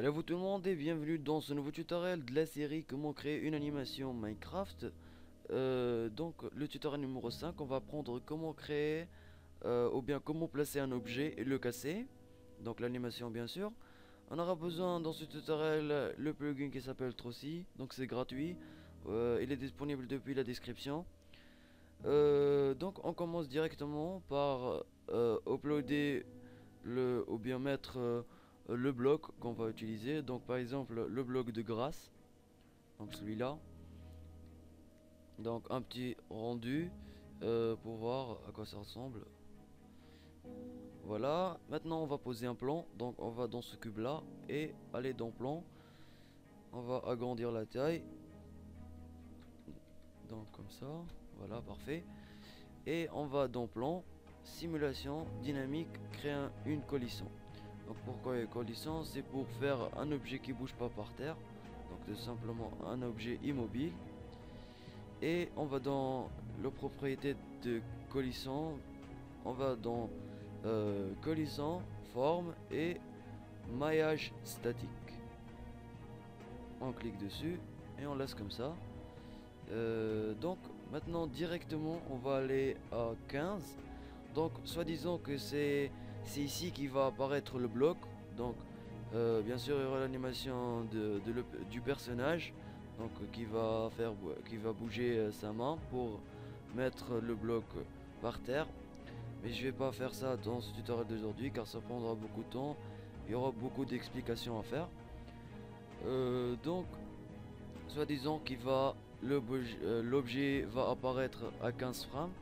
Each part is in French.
Hello vous tout le monde et bienvenue dans ce nouveau tutoriel de la série comment créer une animation Minecraft. Donc le tutoriel numéro 5, on va apprendre comment créer ou bien comment placer un objet et le casser. Donc l'animation bien sûr. On aura besoin dans ce tutoriel le plugin qui s'appelle Trossi, donc c'est gratuit. Il est disponible depuis la description. Donc on commence directement par uploader ou bien mettre le bloc qu'on va utiliser. Donc par exemple le bloc de grâce, donc celui-là. Donc un petit rendu pour voir à quoi ça ressemble. Voilà, maintenant on va poser un plan. Donc on va dans ce cube là et aller dans plan. On va agrandir la taille. Donc comme ça, voilà, parfait. Et on va dans plan, simulation, dynamique, créer une collision. Donc pourquoi une collision? C'est pour faire un objet qui bouge pas par terre. Donc tout simplement un objet immobile. Et on va dans la propriété de collision. On va dans collision, forme et maillage statique. On clique dessus et on laisse comme ça. Donc maintenant directement on va aller à 15. Donc soi-disant que c'est ici qui va apparaître le bloc. Donc bien sûr il y aura l'animation du personnage. Donc qui va bouger sa main pour mettre le bloc par terre. Mais je vais pas faire ça dans ce tutoriel d'aujourd'hui car ça prendra beaucoup de temps. Il y aura beaucoup d'explications à faire. Donc soi-disant qu'il va l'objet va apparaître à 15 frames.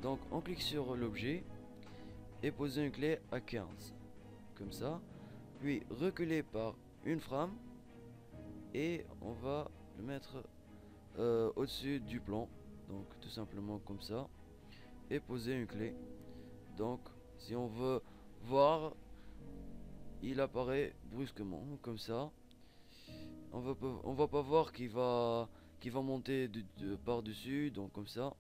Donc on clique sur l'objet et poser une clé à 15 comme ça, puis reculer par une frame et on va le mettre au-dessus du plan, donc tout simplement comme ça, et poser une clé. Donc si on veut voir, il apparaît brusquement comme ça. On va pas voir qu'il va monter par dessus, donc comme ça.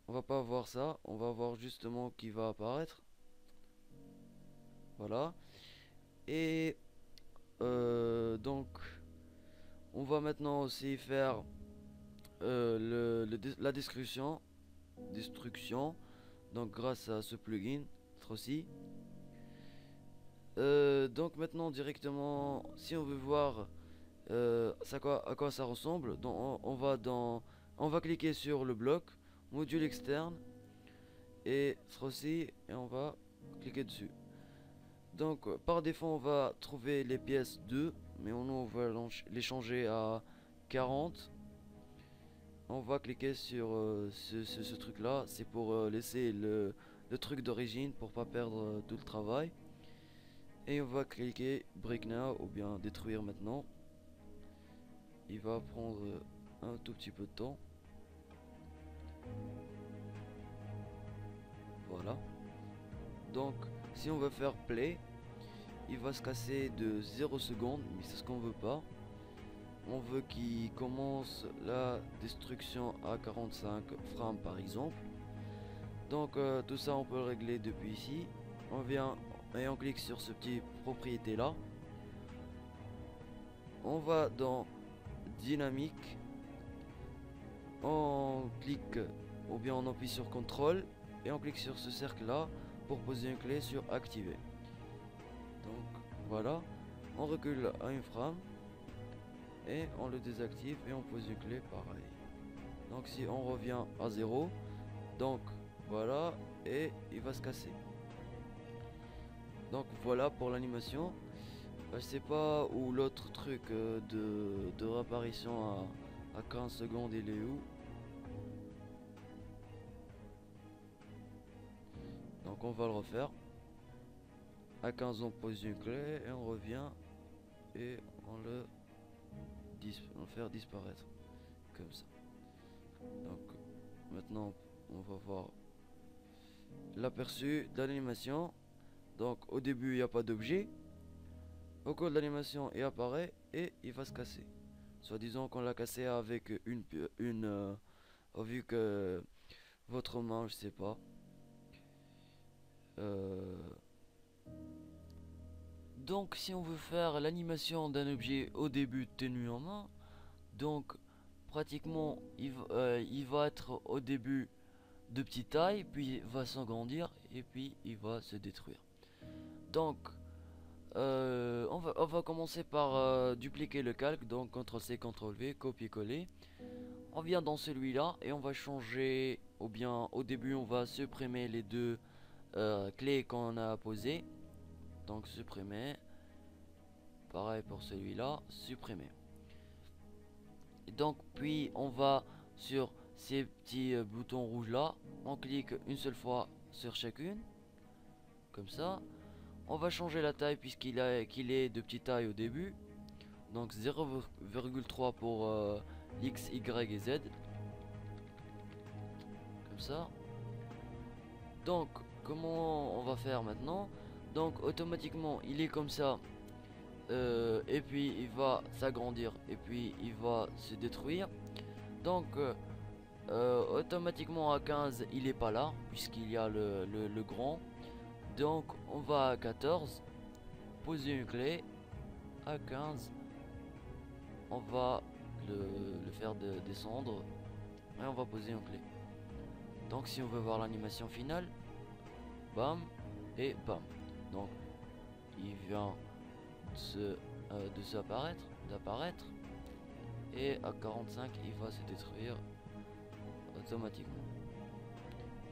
On va pas voir ça, on va voir justement qui va apparaître. Voilà. Et donc on va maintenant aussi faire la destruction. Donc grâce à ce plugin aussi. Donc maintenant directement, si on veut voir à quoi ça ressemble, donc on va cliquer sur le bloc, module externe et aussi et on va cliquer dessus. Donc par défaut on va trouver les pièces 2, mais on va les changer à 40. On va cliquer sur ce truc là, c'est pour laisser le truc d'origine pour pas perdre tout le travail. Et on va cliquer break now ou bien détruire maintenant. Il va prendre un tout petit peu de temps. Voilà. Donc si on veut faire play, il va se casser de 0 secondes, mais c'est ce qu'on veut pas. On veut qu'il commence la destruction à 45 frames par exemple. Donc tout ça on peut le régler depuis ici. On vient et on clique sur ce petit propriété là. On va dans dynamique. On clique ou bien on appuie sur contrôle et on clique sur ce cercle là pour poser une clé sur activer. Donc voilà, on recule à une frame et on le désactive et on pose une clé pareil. Donc si on revient à 0, donc voilà, et il va se casser. Donc voilà pour l'animation. Je sais pas où l'autre truc de réapparition à 15 secondes il est où. Donc on va le refaire. À 15 on pose une clé et on revient et on le faire disparaître comme ça. Donc maintenant on va voir l'aperçu de l'animation. Donc au début il n'y a pas d'objet. Au cours de l'animation il apparaît et il va se casser. Soit disant qu'on l'a cassé avec vu que votre main, je sais pas. Donc si on veut faire l'animation d'un objet au début tenu en main, donc pratiquement il va être au début de petite taille, puis il va s'agrandir et puis il va se détruire. Donc on va commencer par dupliquer le calque, donc CTRL-C, CTRL-V, copier-coller. On vient dans celui-là et on va changer, ou bien au début on va supprimer les deux clés qu'on a posées. Donc supprimer, pareil pour celui-là, supprimer. Et donc puis on va sur ces petits boutons rouges là, on clique une seule fois sur chacune, comme ça. On va changer la taille puisqu'il est de petite taille au début. Donc 0,3 pour X, Y et Z. Comme ça. Donc comment on va faire maintenant? Donc automatiquement il est comme ça. Et puis il va s'agrandir. Et puis il va se détruire. Donc automatiquement à 15 il est pas là. Puisqu'il y a le grand. Donc on va à 14. Poser une clé. À 15. On va le faire descendre. Et on va poser une clé. Donc si on veut voir l'animation finale, bam et bam. Donc il vient d'apparaître et à 45 il va se détruire automatiquement.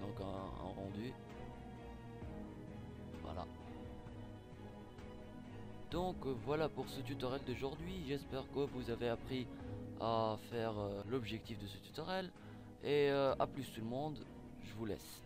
Donc un rendu, voilà. Donc voilà pour ce tutoriel d'aujourd'hui. J'espère que vous avez appris à faire l'objectif de ce tutoriel. Et à plus tout le monde, je vous laisse.